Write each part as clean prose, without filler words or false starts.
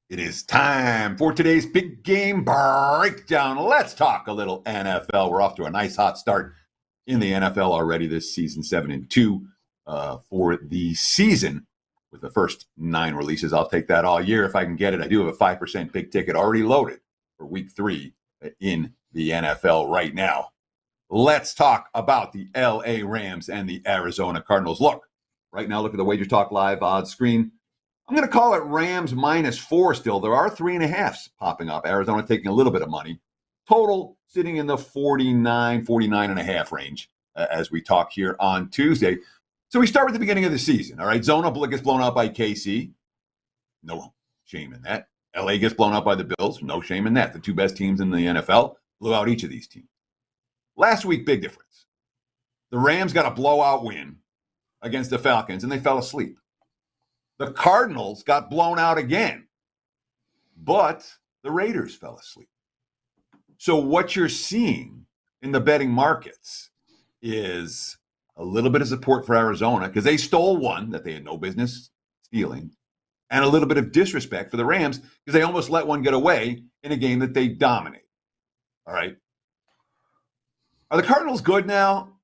It is time for today's big game breakdown. Let's talk a little NFL. We're off to a nice hot start in the NFL already this season, 7-2 for the season with the first 9 releases. I'll take that all year if I can get it. I do have a 5% big ticket already loaded for week 3 in the NFL right now. Let's talk about the LA Rams and the Arizona Cardinals. Look, right now, look at the WagerTalk Live odds screen. I'm going to call it Rams -4 still. There are 3.5s popping up. Arizona taking a little bit of money. Total sitting in the 49.5 range as we talk here on Tuesday. So we start with the beginning of the season. All right, Zona gets blown out by KC. No shame in that. LA gets blown out by the Bills. No shame in that. The 2 best teams in the NFL blew out each of these teams. Last week, big difference. The Rams got a blowout win against the Falcons, and they fell asleep. The Cardinals got blown out again, but the Raiders fell asleep. So what you're seeing in the betting markets is a little bit of support for Arizona because they stole one that they had no business stealing, and a little bit of disrespect for the Rams because they almost let one get away in a game that they dominated. All right. Are the Cardinals good now?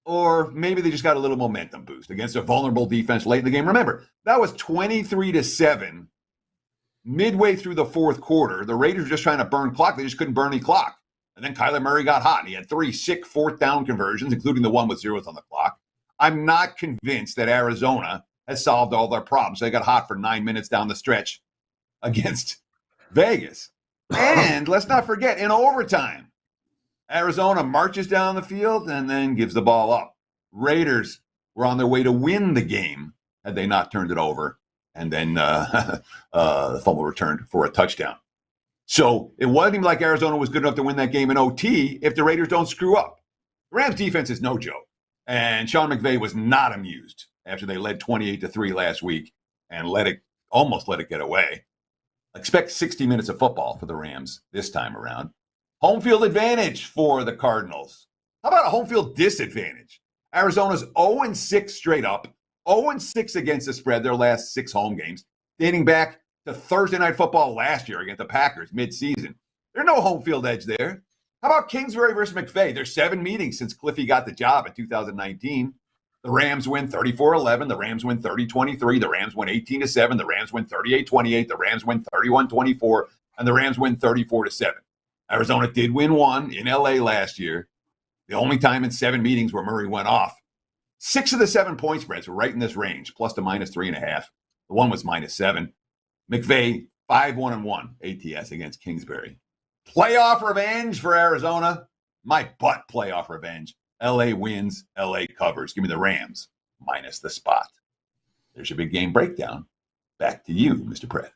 Or maybe they just got a little momentum boost against a vulnerable defense late in the game. Remember, that was 23-7 midway through the fourth quarter. The Raiders were just trying to burn clock. They just couldn't burn any clock. And then Kyler Murray got hot. And he had 3 sick fourth down conversions, including the one with zeros on the clock. I'm not convinced that Arizona has solved all their problems. They got hot for 9 minutes down the stretch against Vegas. And let's not forget, in overtime, Arizona marches down the field and then gives the ball up. Raiders were on their way to win the game had they not turned it over. And then the fumble returned for a touchdown. So it wasn't even like Arizona was good enough to win that game in OT if the Raiders don't screw up. The Rams defense is no joke. And Sean McVay was not amused after they led 28-3 last week and almost let it get away. Expect 60 minutes of football for the Rams this time around. Home field advantage for the Cardinals. How about a home field disadvantage? Arizona's 0-6 straight up, 0-6 against the spread their last 6 home games, dating back to Thursday Night Football last year against the Packers midseason. There's no home field edge there. How about Kingsbury versus McVay? There's 7 meetings since Cliffy got the job in 2019. The Rams win 34-11. The Rams win 30-23. The Rams win 18-7. The Rams win 38-28. The Rams win 31-24. And the Rams win 34-7. Arizona did win one in LA last year, the only time in 7 meetings where Murray went off. 6 of the 7 point spreads were right in this range, plus to -3.5. The one was -7. McVay, 5-1-1 ATS against Kingsbury. Playoff revenge for Arizona. My butt playoff revenge. LA wins, LA covers. Give me the Rams minus the spot. There's your big game breakdown. Back to you, Mr. Prez.